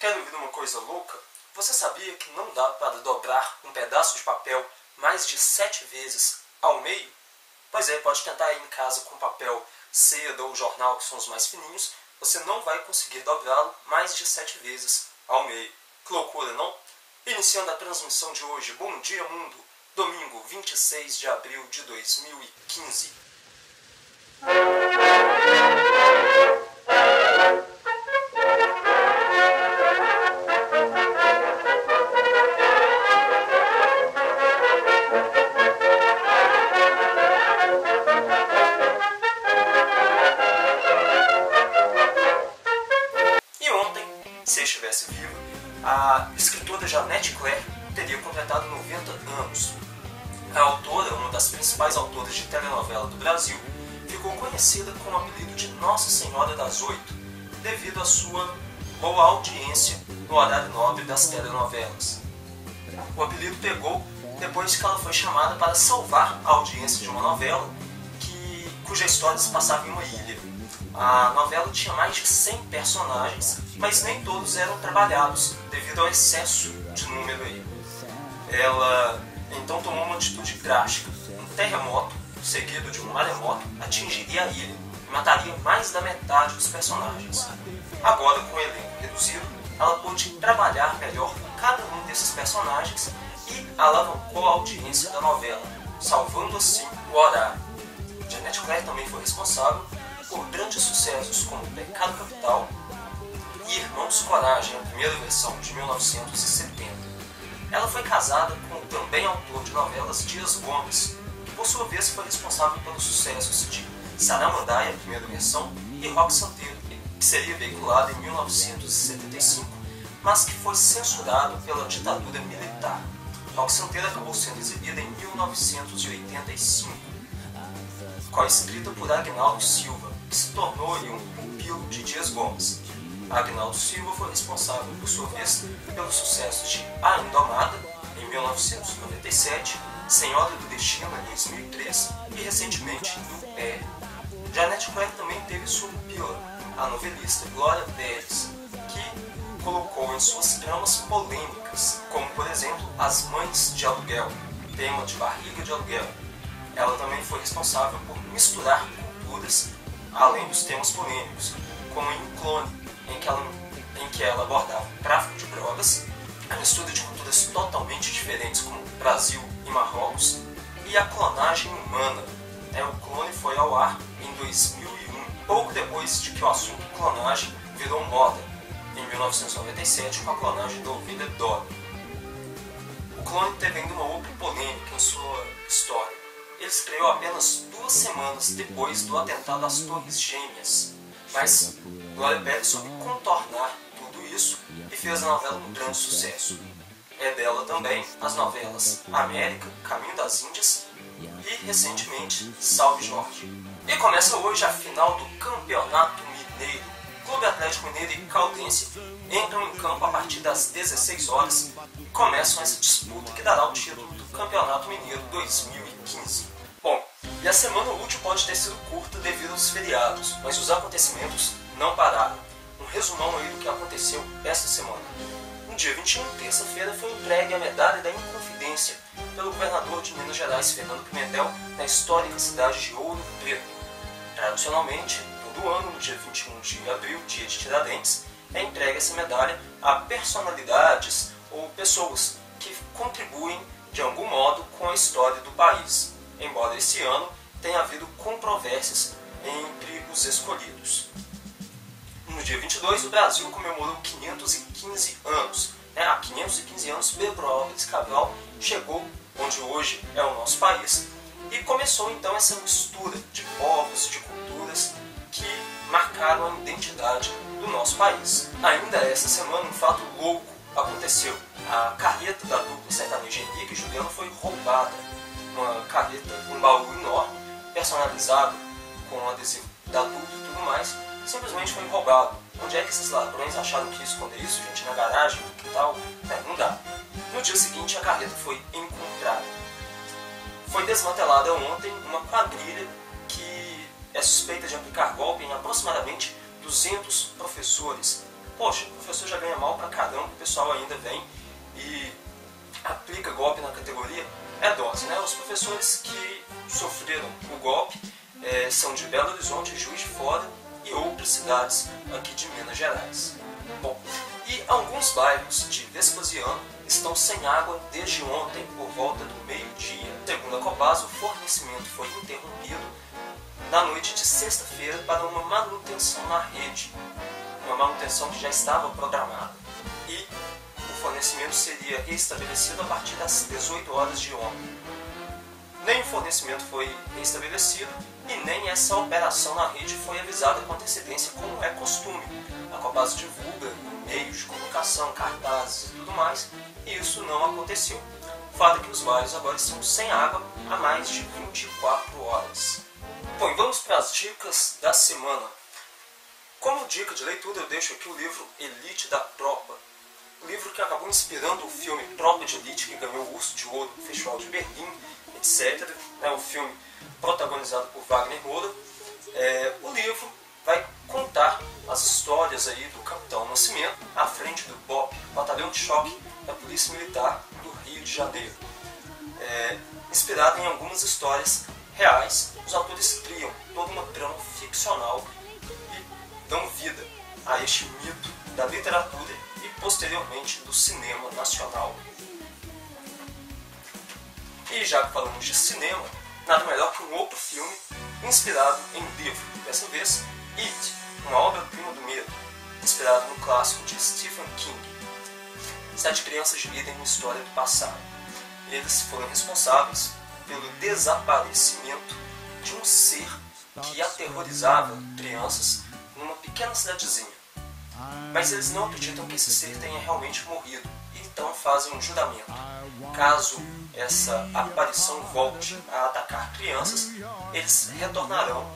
Quer ouvir uma coisa louca? Você sabia que não dá para dobrar um pedaço de papel mais de 7 vezes ao meio? Pois é, pode tentar aí em casa com papel seda ou jornal, que são os mais fininhos. Você não vai conseguir dobrá-lo mais de 7 vezes ao meio. Que loucura, não? Iniciando a transmissão de hoje. Bom dia, mundo! Domingo, 26 de abril de 2015. Se estivesse viva, a escritora Jeanette Claire teria completado 90 anos. A autora, uma das principais autoras de telenovela do Brasil, ficou conhecida com o apelido de Nossa Senhora das Oito, devido à sua boa audiência no horário nobre das telenovelas. O apelido pegou depois que ela foi chamada para salvar a audiência de uma novela cuja história se passava em uma ilha. A novela tinha mais de 100 personagens, mas nem todos eram trabalhados, devido ao excesso de número aí. Ela então tomou uma atitude drástica. Um terremoto, seguido de um maremoto, atingiria a ilha e mataria mais da metade dos personagens. Agora, com o elenco reduzido, ela pôde trabalhar melhor com cada um desses personagens e alavancou a audiência da novela, salvando assim o horário. Jeanette Claire também foi responsável por grandes sucessos como Pecado Capital e Irmãos Coragem, a primeira versão de 1970. Ela foi casada com o também autor de novelas Dias Gomes, que por sua vez foi responsável pelos sucessos de Saramandaia, a primeira versão, e Rock Santeiro, que seria veiculada em 1975, mas que foi censurado pela ditadura militar. Rock Santeiro acabou sendo exibida em 1985. Co-escrita por Agnaldo Silva, que se tornou um pupilo de Dias Gomes. Agnaldo Silva foi responsável, por sua vez, pelo sucesso de A Indomada, em 1997, Senhora do Destino, em 2003 e, recentemente, Império. Jeanette Claire também teve sua pupila, a novelista Glória Pérez, que colocou em suas tramas polêmicas, como, por exemplo, As Mães de Aluguel, tema de Barriga de Aluguel. Ela também foi responsável por misturar culturas, além dos temas polêmicos, como em Um Clone, em que ela abordava o tráfico de drogas, a mistura de culturas totalmente diferentes como Brasil e Marrocos, e a clonagem humana. O Clone foi ao ar em 2001, pouco depois de que o assunto clonagem virou moda, em 1997, com a clonagem da ovelha Dolly. O Clone teve ainda uma outra polêmica em sua história. Ele estreou apenas 2 semanas depois do atentado às Torres Gêmeas, mas Glória Pérez soube contornar tudo isso e fez a novela um grande sucesso. É dela também as novelas América, Caminho das Índias e, recentemente, Salve Jorge. E começa hoje a final do Campeonato Mineiro. Clube Atlético Mineiro e Caldense entram em campo a partir das 16 horas e começam essa disputa que dará o título do Campeonato Mineiro 2015. Bom, e a semana útil pode ter sido curta devido aos feriados, mas os acontecimentos não pararam. Um resumão aí do que aconteceu essa semana. No dia 21, terça-feira, foi entregue a Medalha da Inconfidência pelo governador de Minas Gerais, Fernando Pimentel, na histórica cidade de Ouro Preto. Tradicionalmente, todo ano, no dia 21 de abril, dia de Tiradentes, é entregue essa medalha a personalidades ou pessoas que contribuem de algum modo com a história do país, embora esse ano tenha havido controvérsias entre os escolhidos. No dia 22, o Brasil comemorou 515 anos. Há 515 anos, Pedro Álvares Cabral chegou onde hoje é o nosso país e começou então essa mistura de povos, de culturas que marcaram a identidade do nosso país. Ainda essa semana, um fato louco aconteceu. A carreta da dupla sertaneja Henrique e Juliano foi roubada. Uma carreta, um baú enorme, personalizado com adesivo da dupla e tudo mais, simplesmente foi roubado. Onde é que esses ladrões acharam que ia esconder isso, gente? Na garagem, no quintal? Não dá. No dia seguinte, a carreta foi encontrada. Foi desmantelada ontem uma quadrilha que é suspeita de aplicar golpe em aproximadamente 200 professores poxa, o professor já ganha mal pra caramba, o pessoal ainda vem e aplica golpe na categoria. É dose, né? Os professores que sofreram o golpe são de Belo Horizonte, Juiz de Fora e outras cidades aqui de Minas Gerais. Bom, e alguns bairros de Vespasiano estão sem água desde ontem, por volta do meio-dia. Segundo a Copasa, o fornecimento foi interrompido na noite de sexta-feira para uma manutenção na rede, uma manutenção que já estava programada. E o fornecimento seria restabelecido a partir das 18 horas de ontem. Nem o fornecimento foi restabelecido e nem essa operação na rede foi avisada com antecedência, como é costume. A Copasa divulga meios de comunicação, cartazes e tudo mais, e isso não aconteceu. O fato é que os bairros agora estão sem água há mais de 24 horas. Bom, e vamos para as dicas da semana. Como dica de leitura, eu deixo aqui o livro Elite da Tropa. O livro que acabou inspirando o filme Tropa de Elite, que ganhou o Urso de Ouro no Festival de Berlim, etc. É um filme protagonizado por Wagner Moura. O livro vai contar as histórias aí do Capitão Nascimento à frente do BOP, Batalhão de Choque da Polícia Militar do Rio de Janeiro. Inspirado em algumas histórias reais, os autores criam toda uma trama ficcional e dão vida a este mito da literatura e posteriormente do cinema nacional. E já que falamos de cinema, nada melhor que um outro filme inspirado em livro, dessa vez It, uma obra-prima do medo, inspirado no clássico de Stephen King. 7 crianças dividem uma história do passado. Eles foram responsáveis pelo desaparecimento de um ser que aterrorizava crianças numa pequena cidadezinha. Mas eles não acreditam que esse ser tenha realmente morrido, e então fazem um juramento. Caso essa aparição volte a atacar crianças, eles retornarão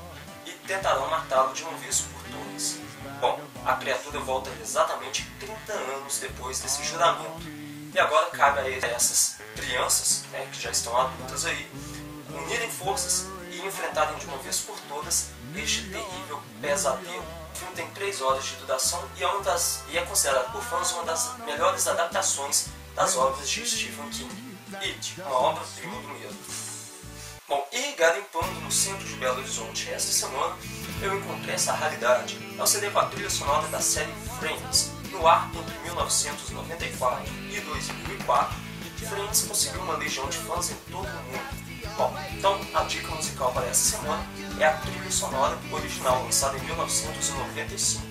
e tentarão matá-lo de uma vez por todas. Bom, a criatura volta exatamente 30 anos depois desse juramento. E agora cabe a essas crianças, que já estão adultas aí, unirem forças e enfrentarem de uma vez por todas este terrível pesadelo. O filme tem 3 horas de duração e é considerado por fãs uma das melhores adaptações das obras de Stephen King. It, uma obra-prima do medo. Bom, e garimpando no centro de Belo Horizonte esta semana, eu encontrei essa raridade. É o CD com a trilha sonora da série Friends. No ar entre 1994 e 2004, Friends conseguiu uma legião de fãs em todo o mundo. Bom, então a dica musical para essa semana é a trilha sonora original, lançada em 1995,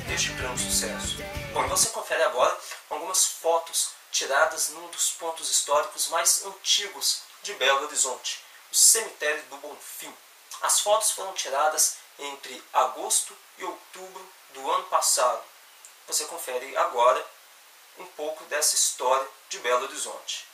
deste grande sucesso. Bom, e você confere agora algumas fotos tiradas num dos pontos históricos mais antigos de Belo Horizonte, o Cemitério do Bonfim. As fotos foram tiradas entre agosto e outubro do ano passado. Você confere agora um pouco dessa história de Belo Horizonte.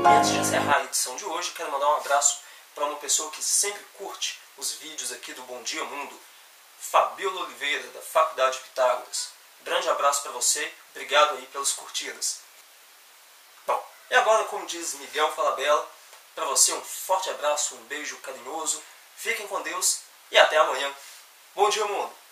Antes de encerrar a edição de hoje, quero mandar um abraço para uma pessoa que sempre curte os vídeos aqui do Bom Dia Mundo, Fabiola Oliveira, da Faculdade Pitágoras. Grande abraço para você, obrigado aí pelas curtidas. Bom, e agora, como diz Miguel Falabella, para você um forte abraço, um beijo carinhoso, fiquem com Deus e até amanhã. Bom dia, mundo!